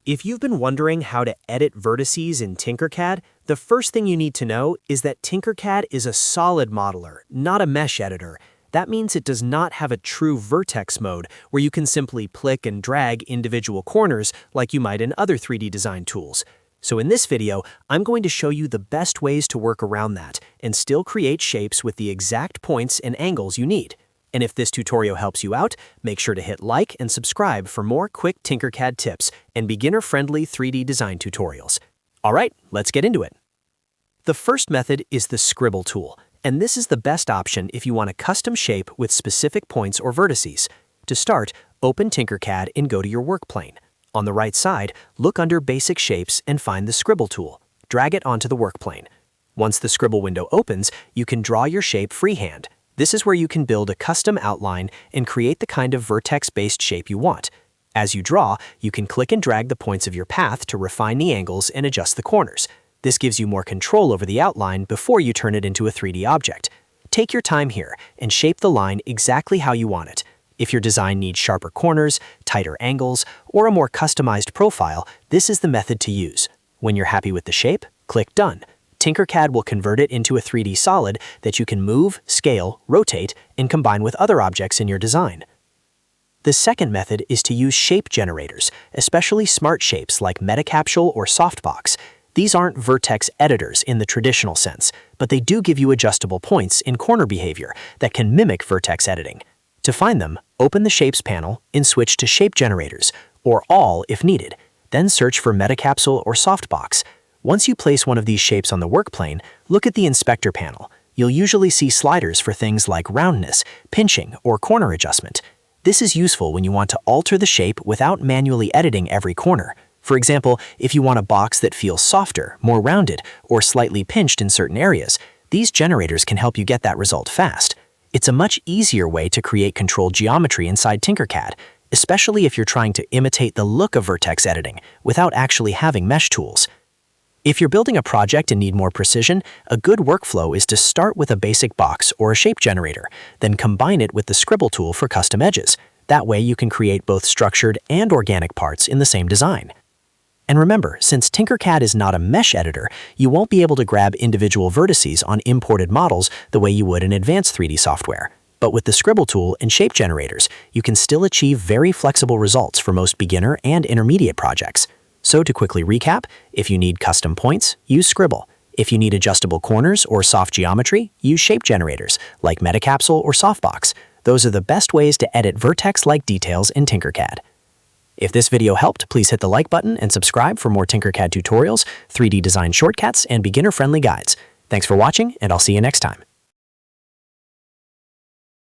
If you've been wondering how to edit vertices in Tinkercad, the first thing you need to know is that Tinkercad is a solid modeler, not a mesh editor. That means it does not have a true vertex mode where you can simply click and drag individual corners like you might in other 3D design tools. So in this video, I'm going to show you the best ways to work around that and still create shapes with the exact points and angles you need. And if this tutorial helps you out, make sure to hit like and subscribe for more quick Tinkercad tips and beginner-friendly 3D design tutorials. All right, let's get into it. The first method is the Scribble tool, and this is the best option if you want a custom shape with specific points or vertices. To start, open Tinkercad and go to your work plane. On the right side, look under Basic Shapes and find the Scribble tool. Drag it onto the work plane. Once the Scribble window opens, you can draw your shape freehand. This is where you can build a custom outline and create the kind of vertex-based shape you want. As you draw, you can click and drag the points of your path to refine the angles and adjust the corners. This gives you more control over the outline before you turn it into a 3D object. Take your time here and shape the line exactly how you want it. If your design needs sharper corners, tighter angles, or a more customized profile, this is the method to use. When you're happy with the shape, click Done. Tinkercad will convert it into a 3D solid that you can move, scale, rotate, and combine with other objects in your design. The second method is to use shape generators, especially smart shapes like Meta-Capsule or Soft Box. These aren't vertex editors in the traditional sense, but they do give you adjustable points in corner behavior that can mimic vertex editing. To find them, open the Shapes panel and switch to Shape Generators, or All if needed. Then search for Meta-Capsule or Soft Box. Once you place one of these shapes on the work plane, look at the Inspector panel. You'll usually see sliders for things like roundness, pinching, or corner adjustment. This is useful when you want to alter the shape without manually editing every corner. For example, if you want a box that feels softer, more rounded, or slightly pinched in certain areas, these generators can help you get that result fast. It's a much easier way to create controlled geometry inside Tinkercad, especially if you're trying to imitate the look of vertex editing without actually having mesh tools. If you're building a project and need more precision, a good workflow is to start with a basic box or a shape generator, then combine it with the Scribble tool for custom edges. That way you can create both structured and organic parts in the same design. And remember, since Tinkercad is not a mesh editor, you won't be able to grab individual vertices on imported models the way you would in advanced 3D software. But with the Scribble tool and shape generators, you can still achieve very flexible results for most beginner and intermediate projects. So to quickly recap, if you need custom points, use Scribble. If you need adjustable corners or soft geometry, use shape generators like Meta-Capsule or Softbox. Those are the best ways to edit vertex-like details in Tinkercad. If this video helped, please hit the like button and subscribe for more Tinkercad tutorials, 3D design shortcuts, and beginner-friendly guides. Thanks for watching, and I'll see you next time.